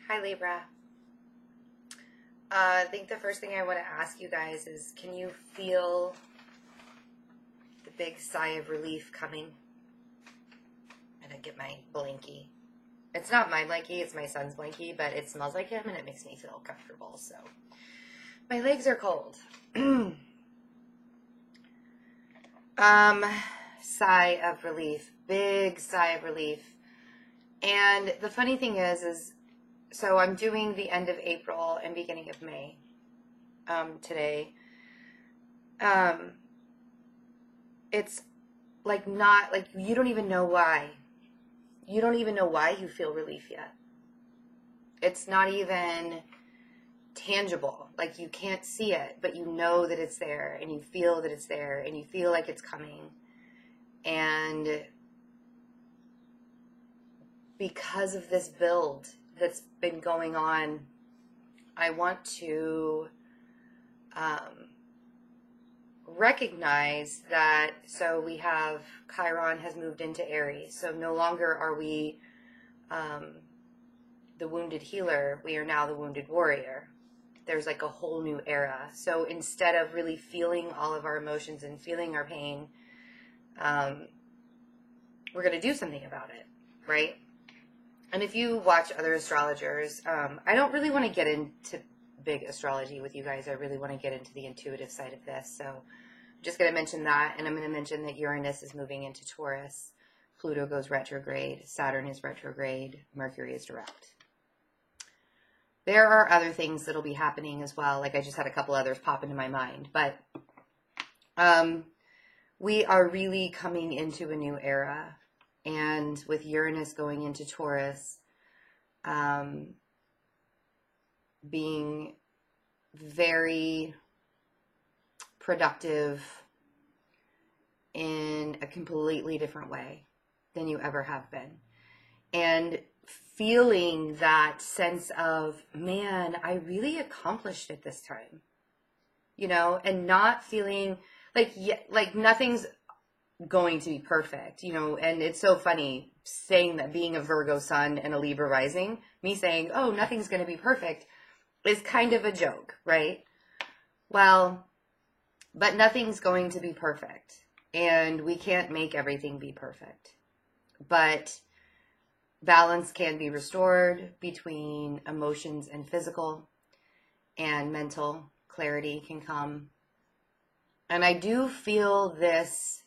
Hi, Libra. I think the first thing I want to ask you guys is, can you feel the big sigh of relief coming? And I get my blankie. It's not my blankie, it's my son's blankie, but it smells like him and it makes me feel comfortable. So my legs are cold. Sigh of relief. Big sigh of relief. And the funny thing is so I'm doing the end of April and beginning of May today. It's like not, like you don't even know why. You don't even know why you feel relief yet. It's not even tangible. Like you can't see it, but you know that it's there and you feel that it's there and you feel like it's coming. And because of this build that's been going on, I want to recognize that, so we have Chiron has moved into Aries, so no longer are we the wounded healer, we are now the wounded warrior. There's like a whole new era. So instead of really feeling all of our emotions and feeling our pain, we're going to do something about it, right? And if you watch other astrologers, I don't really want to get into big astrology with you guys. I really want to get into the intuitive side of this. So I'm just going to mention that. And I'm going to mention that Uranus is moving into Taurus. Pluto goes retrograde. Saturn is retrograde. Mercury is direct. There are other things that'll be happening as well. Like I just had a couple others pop into my mind. But we are really coming into a new era. And with Uranus going into Taurus, being very productive in a completely different way than you ever have been. And feeling that sense of, man, I really accomplished it this time. You know, and not feeling like nothing's going to be perfect, you know. And it's so funny saying that, being a Virgo sun and a Libra rising, me saying, oh, nothing's going to be perfect is kind of a joke, right? Well, but nothing's going to be perfect, and we can't make everything be perfect, but balance can be restored between emotions and physical, and mental clarity can come. And I do feel this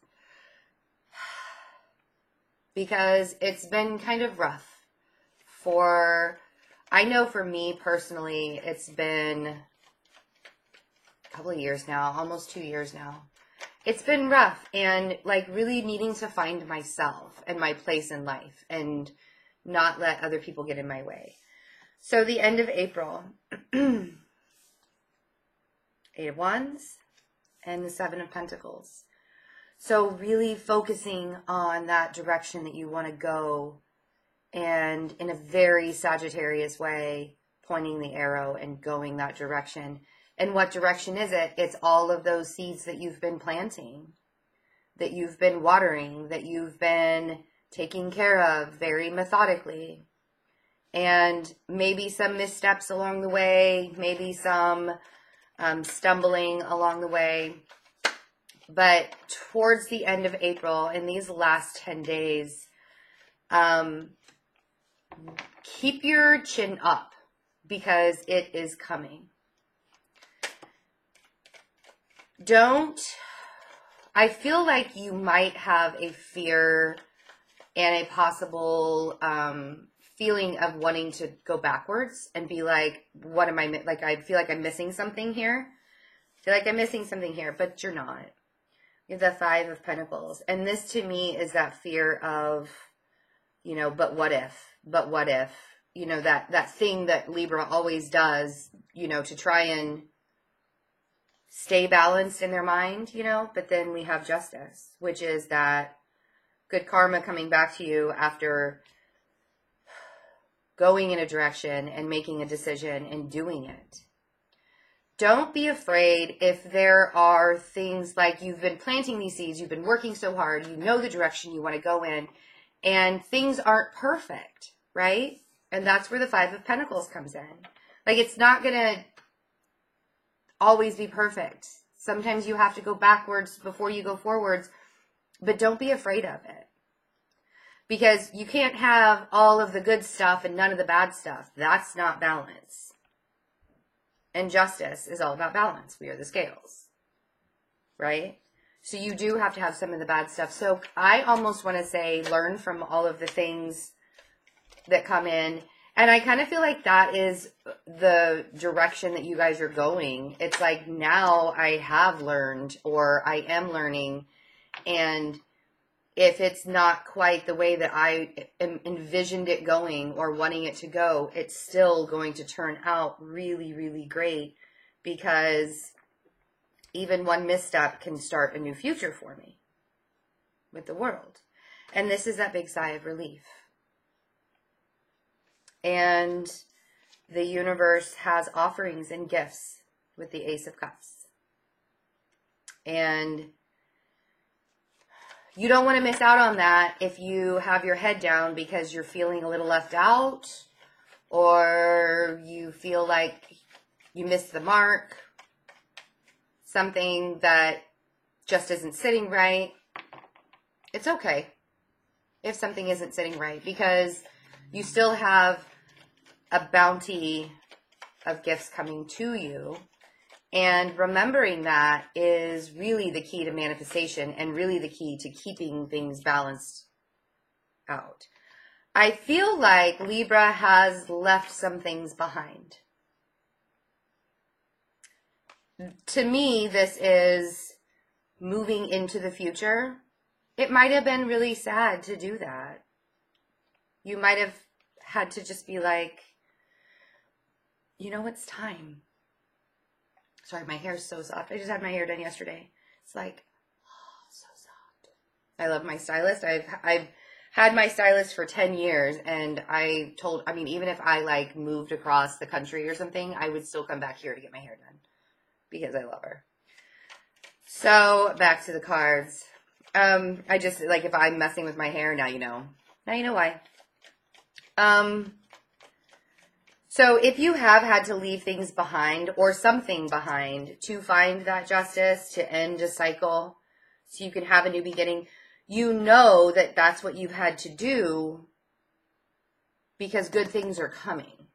because it's been kind of rough I know for me personally, it's been a couple of years now, almost 2 years now. It's been rough, and like really needing to find myself and my place in life and not let other people get in my way. So the end of April, 8 of Wands and the 7 of Pentacles. So really focusing on that direction that you want to go, and in a very Sagittarius way, pointing the arrow and going that direction. And what direction is it? It's all of those seeds that you've been planting, that you've been watering, that you've been taking care of very methodically. And maybe some missteps along the way, maybe some stumbling along the way. But towards the end of April, in these last 10 days, keep your chin up because it is coming. I feel like you might have a fear and a possible feeling of wanting to go backwards and be like, what am I, like, I feel like I'm missing something here. I feel like I'm missing something here, but you're not. You have the 5 of Pentacles. And this to me is that fear of, you know, but what if, you know, that thing that Libra always does, you know, to try and stay balanced in their mind, you know. But then we have justice, which is that good karma coming back to you after going in a direction and making a decision and doing it. Don't be afraid if there are things like you've been planting these seeds, you've been working so hard, you know the direction you want to go in, and things aren't perfect, right? And that's where the Five of Pentacles comes in. Like, it's not going to always be perfect. Sometimes you have to go backwards before you go forwards, but don't be afraid of it. Because you can't have all of the good stuff and none of the bad stuff. That's not balance. And justice is all about balance. We are the scales. Right? So you do have to have some of the bad stuff. So I almost want to say learn from all of the things that come in. And I kind of feel like that is the direction that you guys are going. It's like now I have learned, or I am learning. And if it's not quite the way that I envisioned it going or wanting it to go, it's still going to turn out really, really great, because even one misstep can start a new future for me with the world. And this is that big sigh of relief. And the universe has offerings and gifts with the Ace of Cups. And you don't want to miss out on that if you have your head down because you're feeling a little left out, or you feel like you missed the mark, something that just isn't sitting right. It's okay if something isn't sitting right, because you still have a bounty of gifts coming to you. And remembering that is really the key to manifestation, and really the key to keeping things balanced out. I feel like Libra has left some things behind. To me, this is moving into the future. It might have been really sad to do that. You might have had to just be like, you know, it's time. Sorry, my hair is so soft. I just had my hair done yesterday. It's like, oh, so soft. I love my stylist. I've had my stylist for 10 years, and even if I like moved across the country or something, I would still come back here to get my hair done because I love her. So back to the cards. I just, like, if I'm messing with my hair, now you know. Now you know why. So if you have had to leave things behind, or something behind, to find that justice, to end a cycle, so you can have a new beginning, you know that that's what you've had to do, because good things are coming.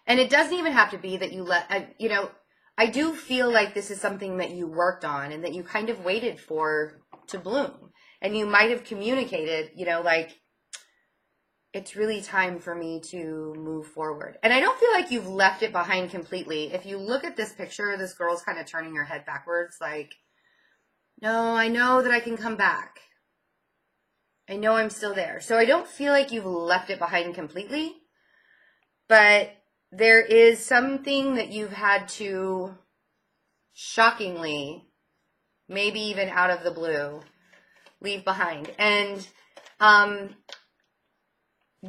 And it doesn't even have to be that you I do feel like this is something that you worked on and that you kind of waited for to bloom. And you might have communicated, like, it's really time for me to move forward. And I don't feel like you've left it behind completely. If you look at this picture, this girl's kind of turning her head backwards, like, no, I know that I can come back. I know I'm still there. So I don't feel like you've left it behind completely, but there is something that you've had to, shockingly, maybe even out of the blue, leave behind. And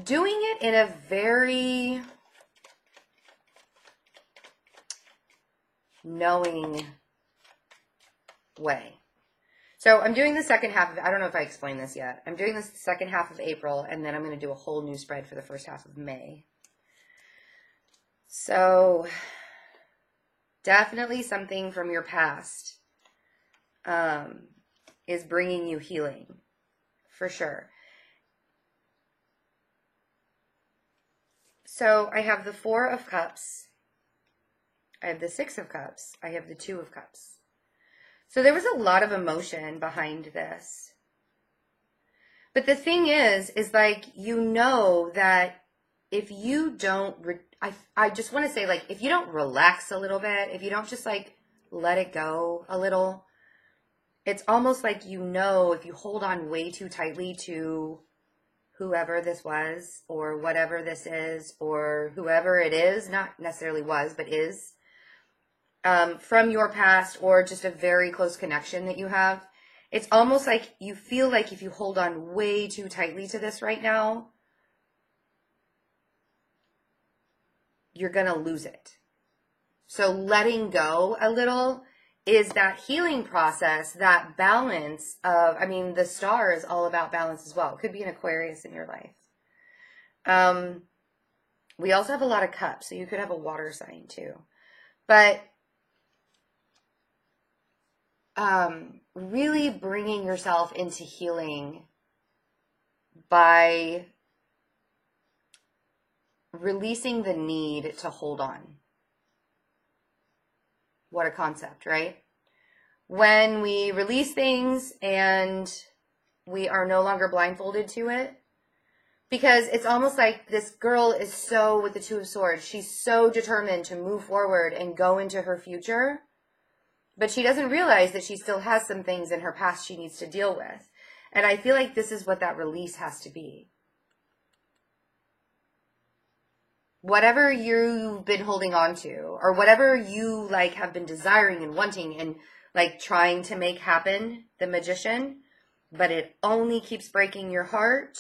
doing it in a very knowing way. So I'm doing the second half of, I don't know if I explained this yet. I'm doing the second half of April, and then I'm going to do a whole new spread for the first half of May. So definitely something from your past is bringing you healing, for sure. So I have the Four of Cups, I have the Six of Cups, I have the Two of Cups. So there was a lot of emotion behind this. But the thing is like, that if you don't, I just want to say, like, if you don't relax a little bit, if you don't just like let it go a little, it's almost like, if you hold on way too tightly to whoever this was, or whatever this is, or whoever it is, not necessarily was, but is, from your past, or just a very close connection that you have, it's almost like you feel like if you hold on way too tightly to this right now, you're going to lose it. So letting go a little is that healing process, that balance of, the star is all about balance as well. It could be an Aquarius in your life. We also have a lot of cups, so you could have a water sign too. But really bringing yourself into healing by releasing the need to hold on. What a concept, right? When we release things and we are no longer blindfolded to it, because it's almost like this girl is so, with the Two of Swords, she's so determined to move forward and go into her future, but she doesn't realize that she still has some things in her past she needs to deal with. And I feel like this is what that release has to be. Whatever you've been holding on to, or whatever you like have been desiring and wanting and like trying to make happen, the Magician, but it only keeps breaking your heart.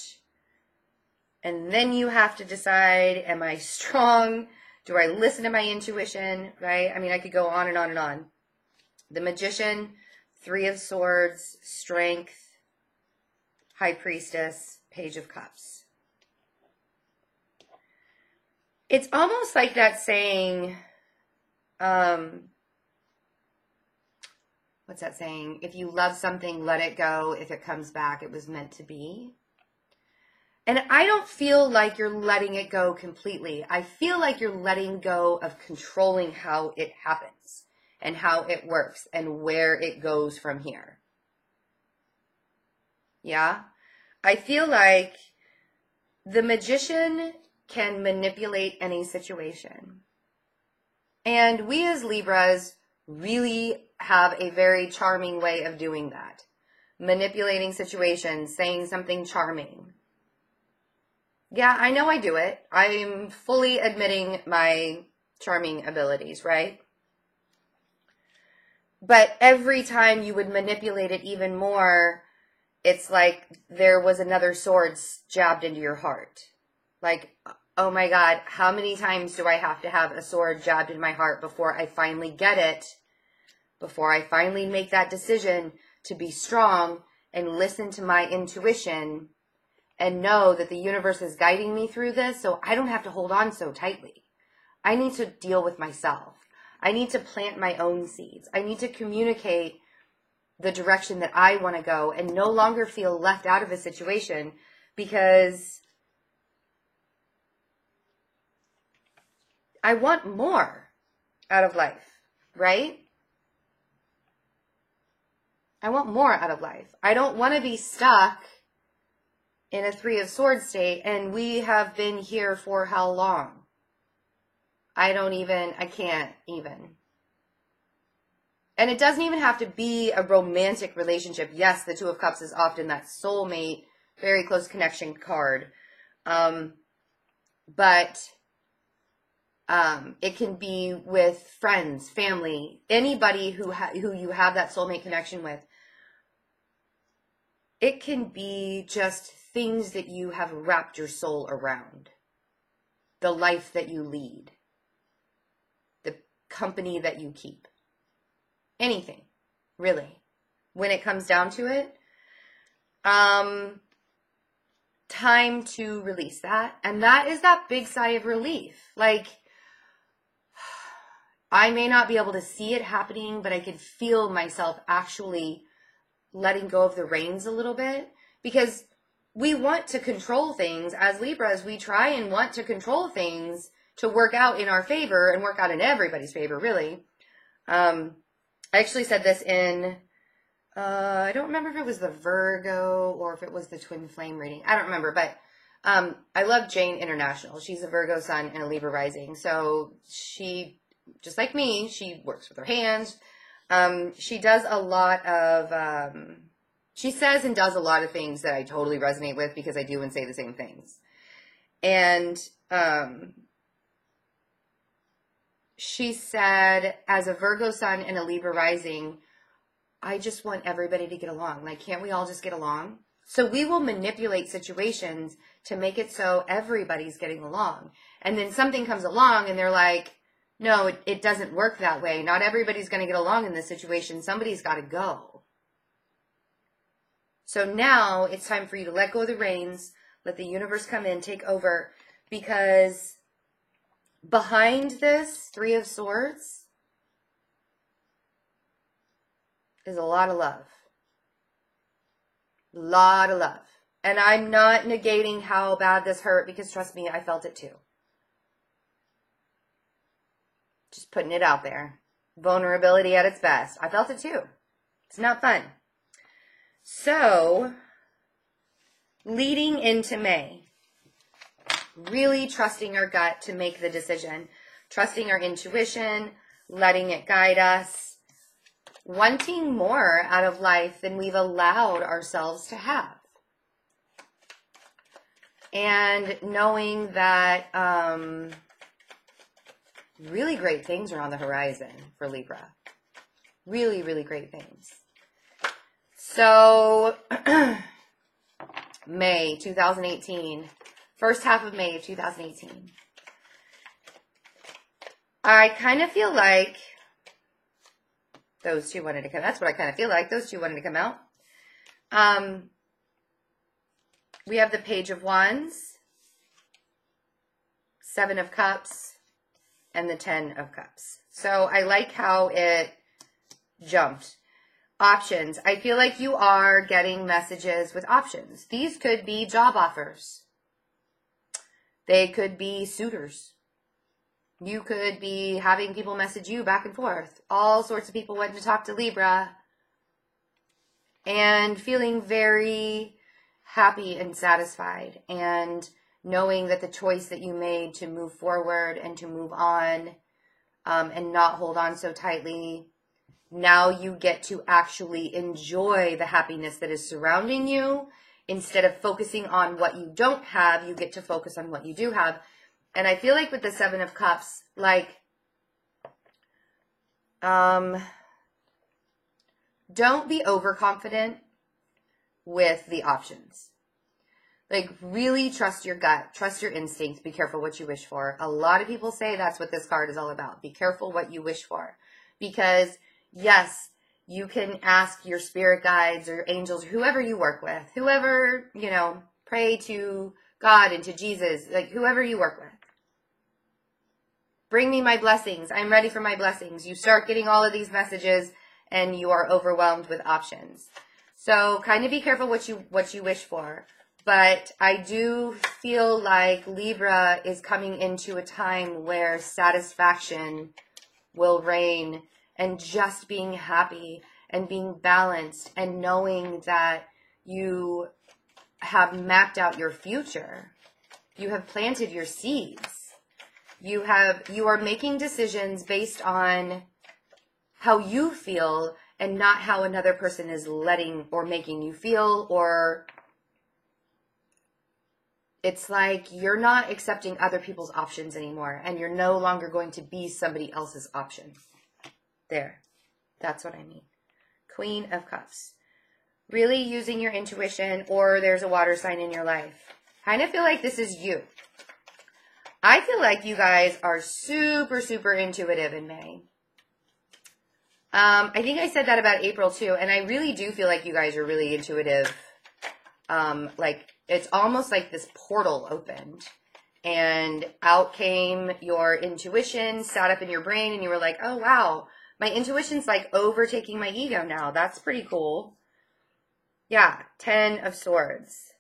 And then you have to decide, am I strong? Do I listen to my intuition? Right? I mean, I could go on and on and on. The Magician, Three of Swords, Strength, High Priestess, Page of Cups. It's almost like that saying, what's that saying? If you love something, let it go. If it comes back, it was meant to be. And I don't feel like you're letting it go completely. I feel like you're letting go of controlling how it happens and how it works and where it goes from here. Yeah? I feel like the Magician can manipulate any situation. And we as Libras really have a very charming way of doing that. Manipulating situations, saying something charming. Yeah, I know I do it. I'm fully admitting my charming abilities, right? But every time you would manipulate it even more, it's like there was another sword jabbed into your heart. Like, oh my God, how many times do I have to have a sword jabbed in my heart before I finally get it? Before I finally make that decision to be strong and listen to my intuition and know that the universe is guiding me through this, so I don't have to hold on so tightly. I need to deal with myself. I need to plant my own seeds. I need to communicate the direction that I want to go and no longer feel left out of a situation because I want more out of life, right? I want more out of life. I don't want to be stuck in a Three of Swords state, and we have been here for how long? I can't even. And it doesn't even have to be a romantic relationship. Yes, the Two of Cups is often that soulmate, very close connection card. But it can be with friends, family, anybody who you have that soulmate connection with. It can be just things that you have wrapped your soul around. The life that you lead. The company that you keep. Anything, really. When it comes down to it, time to release that. And that is that big sigh of relief. Like, I may not be able to see it happening, but I can feel myself actually letting go of the reins a little bit, because we want to control things. As Libras, we try and want to control things to work out in our favor and work out in everybody's favor, really. I actually said this in, I don't remember if it was the Virgo or if it was the Twin Flame reading. I don't remember, but I love Jane International. She's a Virgo sun and a Libra rising. So she, just like me, she works with her hands. She does a lot of, she says and does a lot of things that I totally resonate with because I do and say the same things. And she said, as a Virgo sun and a Libra rising, I just want everybody to get along. Like, can't we all just get along? So we will manipulate situations to make it so everybody's getting along. And then something comes along and they're like, no, it doesn't work that way. Not everybody's going to get along in this situation. Somebody's got to go. So now it's time for you to let go of the reins, Let the universe come in, take over. Because behind this Three of Swords is a lot of love. A lot of love. And I'm not negating how bad this hurt, because trust me, I felt it too. Just putting it out there. Vulnerability at its best. I felt it too. It's not fun. So, leading into May, really trusting our gut to make the decision, trusting our intuition, letting it guide us, wanting more out of life than we've allowed ourselves to have. And knowing that really great things are on the horizon for Libra. Really, really great things. So, May 2018, first half of May of 2018. I kind of feel like those two wanted to come. That's what I kind of feel like. Those two wanted to come out. We have the Page of Wands, Seven of Cups, and the 10 of Cups. So I like how it jumped. Options. I feel like you are getting messages with options. These could be job offers. They could be suitors. You could be having people message you back and forth. All sorts of people wanting to talk to Libra. And feeling very happy and satisfied. And knowing that the choice that you made to move forward and to move on and not hold on so tightly, now you get to actually enjoy the happiness that is surrounding you. Instead of focusing on what you don't have, you get to focus on what you do have. And I feel like with the Seven of Cups, like, don't be overconfident with the options. Like, really trust your gut, trust your instincts, be careful what you wish for. A lot of people say that's what this card is all about. Be careful what you wish for. Because, yes, you can ask your spirit guides or angels or whoever you work with, whoever, you know, pray to God and to Jesus, like whoever you work with. Bring me my blessings. I'm ready for my blessings. You start getting all of these messages and you are overwhelmed with options. So kind of be careful what you wish for. But I do feel like Libra is coming into a time where satisfaction will reign, and just being happy and being balanced and knowing that you have mapped out your future. You have planted your seeds. You are making decisions based on how you feel and not how another person is letting or making you feel, or it's like you're not accepting other people's options anymore and you're no longer going to be somebody else's option. There. That's what I mean. Queen of Cups. Really using your intuition, or there's a water sign in your life. Kind of feel like this is you. I feel like you guys are super, super intuitive in May. I think I said that about April too, and I really do feel like you guys are really intuitive. Like, it's almost like this portal opened, and out came your intuition, sat up in your brain, and you were like, oh wow, my intuition's like overtaking my ego now. That's pretty cool. Yeah, 10 of Swords.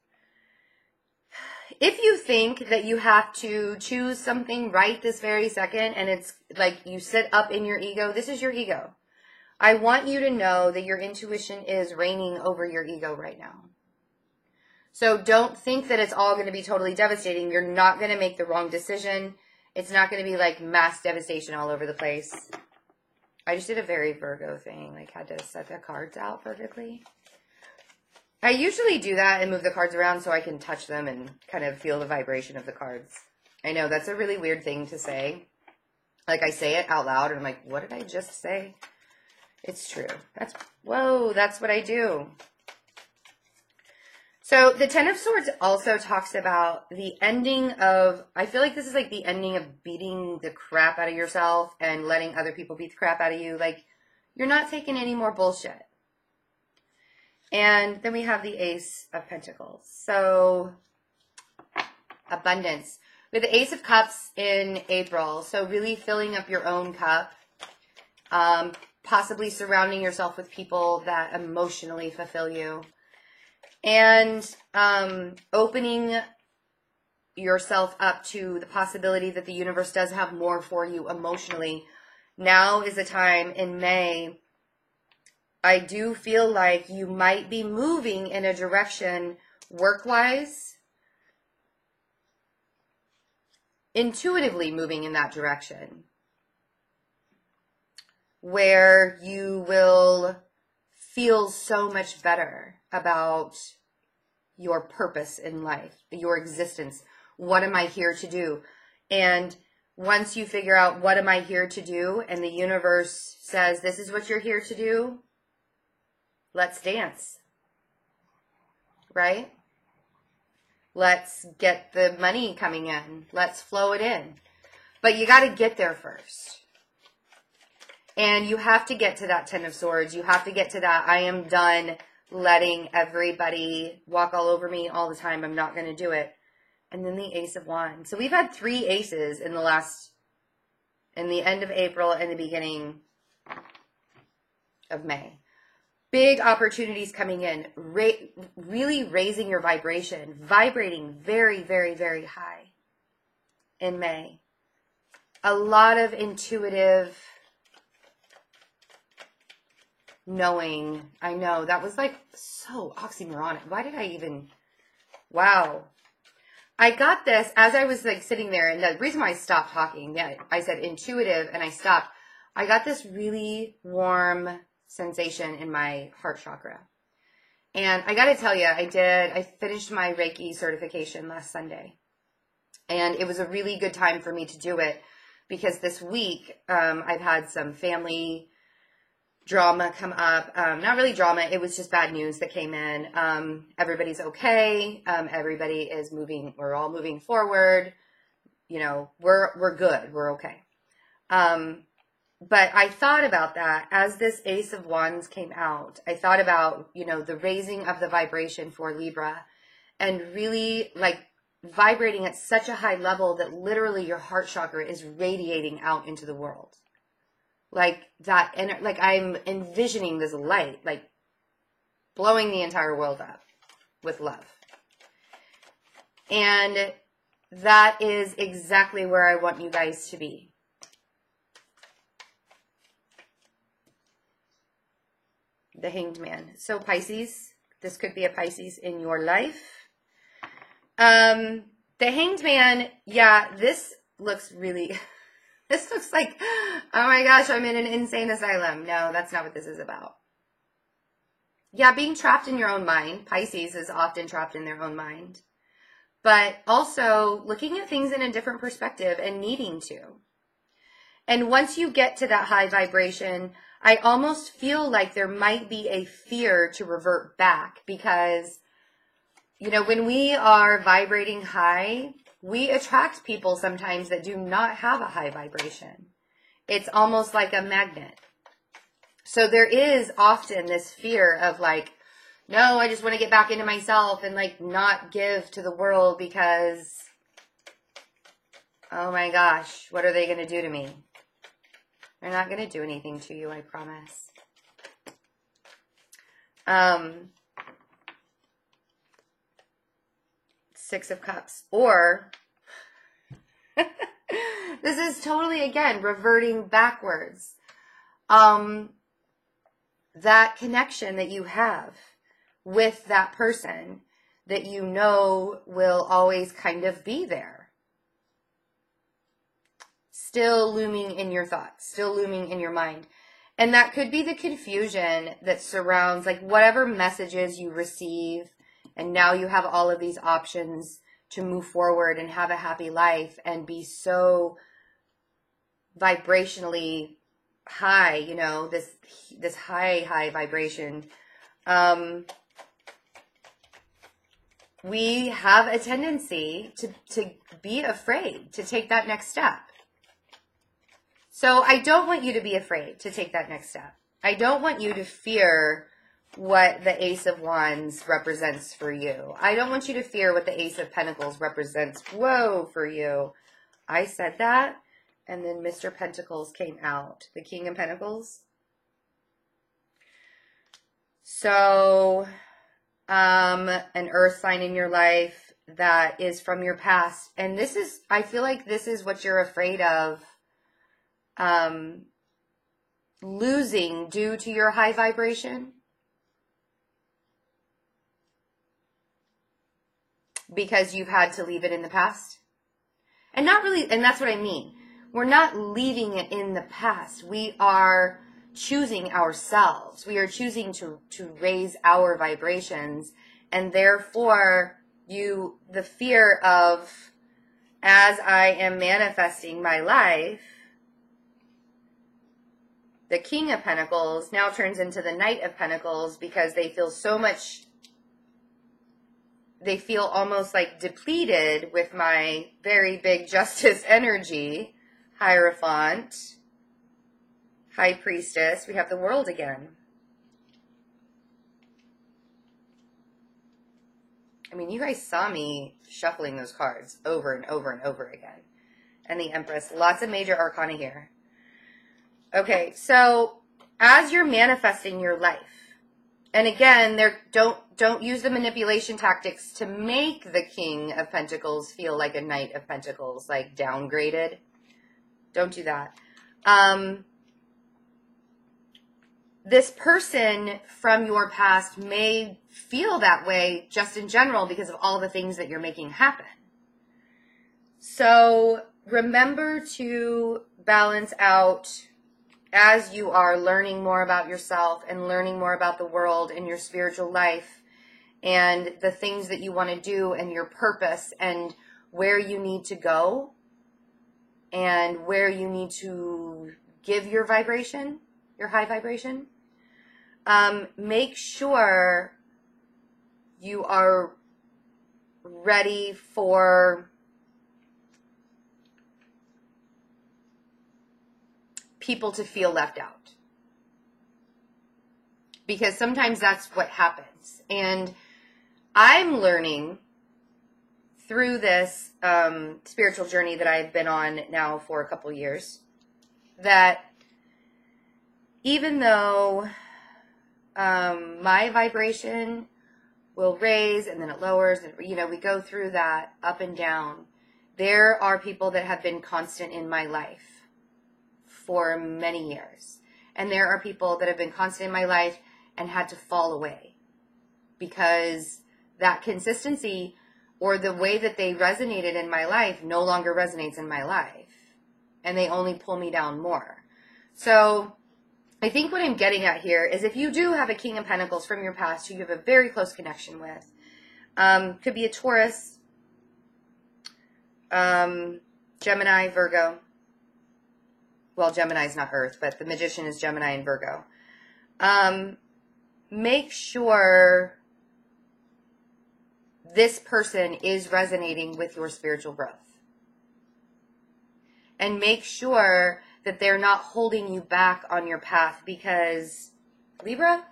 If you think that you have to choose something right this very second, and it's like you sit up in your ego, this is your ego. I want you to know that your intuition is reigning over your ego right now. So don't think that it's all going to be totally devastating. You're not going to make the wrong decision. It's not going to be like mass devastation all over the place. I just did a very Virgo thing, like had to set the cards out perfectly. I usually do that and move the cards around so I can touch them and kind of feel the vibration of the cards. I know that's a really weird thing to say. Like, I say it out loud and I'm like, what did I just say? It's true. That's what I do. So the 10 of Swords also talks about the ending of, I feel like this is like the ending of beating the crap out of yourself and letting other people beat the crap out of you. Like, you're not taking any more bullshit. And then we have the Ace of Pentacles. So abundance. With the Ace of Cups in April, so really filling up your own cup, possibly surrounding yourself with people that emotionally fulfill you, and opening yourself up to the possibility that the universe does have more for you emotionally. Now is a time in May, I do feel like you might be moving in a direction work-wise, intuitively moving in that direction, where you will feel so much better about your purpose in life, your existence. What am I here to do? And once you figure out what am I here to do, and the universe says, this is what you're here to do, let's dance, right? Let's get the money coming in. Let's flow it in. But you got to get there first. And you have to get to that 10 of Swords. You have to get to that, I am done letting everybody walk all over me all the time. I'm not going to do it. And then the Ace of Wands. So we've had 3 aces in the end of April and the beginning of May. Big opportunities coming in, really raising your vibration, vibrating very, very, very high in May. A lot of intuitive knowing. I know, that was like so oxymoronic. Why did I even, wow. I got this as I was like sitting there, and the reason why I stopped talking, yeah, I said intuitive and I stopped. I got this really warm sensation in my heart chakra. And I got to tell you, I finished my Reiki certification last Sunday. And it was a really good time for me to do it because this week I've had some family drama come up. Not really drama, it was just bad news that came in. Everybody's okay. Everybody is moving. We're all moving forward. You know, we're good. We're okay. But I thought about that as this Ace of Wands came out. I thought about, you know, the raising of the vibration for Libra and really like vibrating at such a high level that literally your heart chakra is radiating out into the world. Like that, and like I'm envisioning this light, like blowing the entire world up with love. And that is exactly where I want you guys to be. The Hanged Man. So Pisces, this could be a Pisces in your life. The Hanged Man, yeah, this looks really, this looks like, oh my gosh, I'm in an insane asylum. No, that's not what this is about. Yeah, being trapped in your own mind. Pisces is often trapped in their own mind. But also looking at things in a different perspective and needing to. And once you get to that high vibration, I almost feel like there might be a fear to revert back because, you know, when we are vibrating high, we attract people sometimes that do not have a high vibration. It's almost like a magnet. So there is often this fear of like, no, I just want to get back into myself and like not give to the world because, oh my gosh, what are they going to do to me? They're not going to do anything to you, I promise. Six of Cups. Or, this is totally, again, reverting backwards. That connection that you have with that person that you know will always kind of be there. Still looming in your thoughts, still looming in your mind. And that could be the confusion that surrounds like whatever messages you receive. And now you have all of these options to move forward and have a happy life and be so vibrationally high, you know, this high vibration. We have a tendency to be afraid to take that next step. So I don't want you to be afraid to take that next step. I don't want you to fear what the Ace of Wands represents for you. I don't want you to fear what the Ace of Pentacles represents, whoa, for you. I said that, and then Mr. Pentacles came out. The King of Pentacles. So, an earth sign in your life that is from your past. And this is, I feel like this is what you're afraid of losing due to your high vibration. Because you've had to leave it in the past. And not really, and that's what I mean. We're not leaving it in the past. We are choosing ourselves. We are choosing to raise our vibrations. And therefore, the fear of, as I am manifesting my life, the King of Pentacles now turns into the Knight of Pentacles because they feel so much, they feel almost like depleted with my very big Justice energy. Hierophant, High Priestess, we have the World again. I mean, you guys saw me shuffling those cards over and over and over again. And the Empress, lots of major arcana here. Okay, so as you're manifesting your life, and again, don't use the manipulation tactics to make the King of Pentacles feel like a Knight of Pentacles, like downgraded. Don't do that. This person from your past may feel that way just in general because of all the things that you're making happen. So remember to balance out as you are learning more about yourself and learning more about the world and your spiritual life and the things that you want to do and your purpose and where you need to go and where you need to give your vibration, your high vibration. Make sure you are ready for people to feel left out. Because sometimes that's what happens. And I'm learning through this spiritual journey that I've been on now for a couple years, that even though my vibration will raise and then it lowers, and we go through that up and down, there are people that have been constant in my life for many years. And there are people that have been constant in my life and had to fall away because that consistency or the way that they resonated in my life no longer resonates in my life. And they only pull me down more. So I think what I'm getting at here is if you do have a King of Pentacles from your past who you have a very close connection with, could be a Taurus, Gemini, Virgo. Well, Gemini is not Earth, but the Magician is Gemini and Virgo. Make sure this person is resonating with your spiritual growth. And make sure that they're not holding you back on your path because, Libra,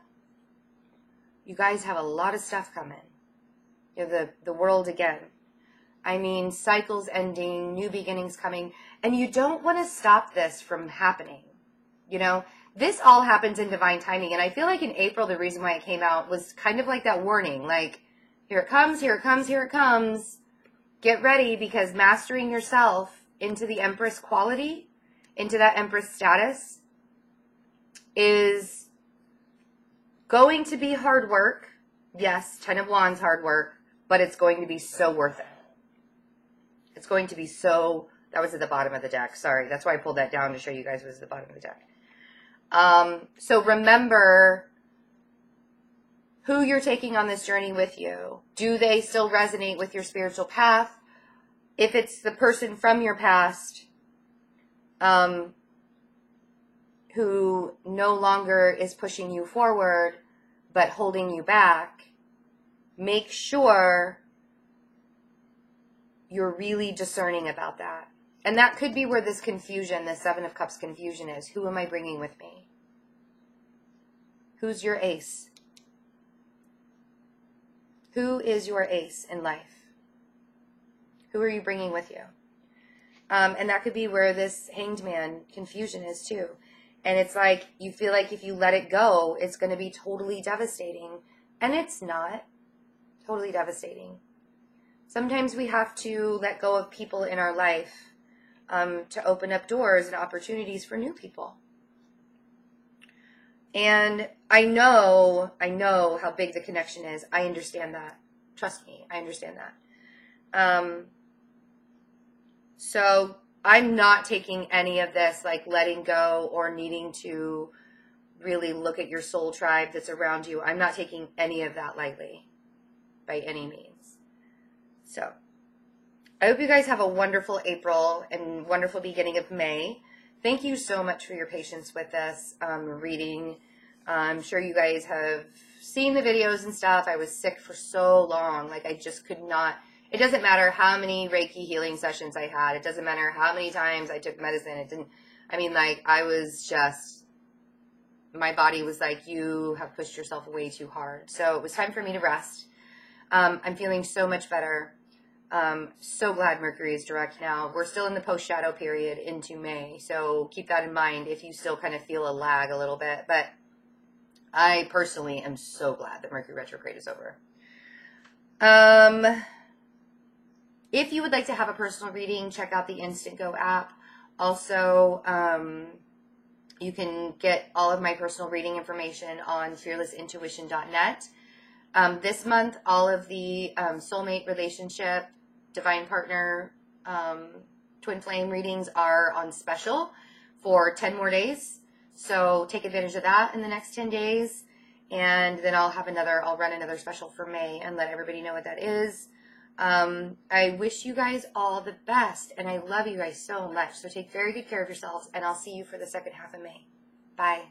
you guys have a lot of stuff coming. You have the World again. I mean, cycles ending, new beginnings coming, and you don't want to stop this from happening. This all happens in divine timing, and I feel like in April, the reason why it came out was kind of like that warning, like, here it comes, here it comes, here it comes. Get ready, because mastering yourself into the Empress quality, into that Empress status, is going to be hard work. Yes, 10 of Wands hard work, but it's going to be so worth it. It's going to be so, that was at the bottom of the deck. Sorry, that's why I pulled that down to show you guys it was at the bottom of the deck. So remember who you're taking on this journey with you. Do they still resonate with your spiritual path? If it's the person from your past who no longer is pushing you forward but holding you back, make sure you're really discerning about that. And that could be where this confusion, the Seven of Cups confusion is. Who am I bringing with me? Who's your ace? Who is your ace in life? Who are you bringing with you? And that could be where this Hanged Man confusion is too. And it's like, you feel like if you let it go, it's going to be totally devastating. And it's not totally devastating. Sometimes we have to let go of people in our life to open up doors and opportunities for new people. And I know how big the connection is. I understand that. Trust me, I understand that. So I'm not taking any of this like letting go or needing to really look at your soul tribe that's around you. I'm not taking any of that lightly by any means. So I hope you guys have a wonderful April and wonderful beginning of May. Thank you so much for your patience with this reading. I'm sure you guys have seen the videos and stuff. I was sick for so long. Like I just could not. It doesn't matter how many Reiki healing sessions I had. It doesn't matter how many times I took medicine. It didn't. I mean, like I was just. My body was like, you have pushed yourself way too hard. So it was time for me to rest. I'm feeling so much better. So glad Mercury is direct now. We're still in the post-shadow period into May. So keep that in mind if you still kind of feel a lag a little bit. But I personally am so glad that Mercury retrograde is over. If you would like to have a personal reading, check out the InstantGo app. Also, you can get all of my personal reading information on fearlessintuition.net. This month, all of the soulmate, relationship, divine partner, twin flame readings are on special for 10 more days. So take advantage of that in the next 10 days. And then I'll run another special for May and let everybody know what that is. I wish you guys all the best, and I love you guys so much. So take very good care of yourselves, and I'll see you for the second half of May. Bye.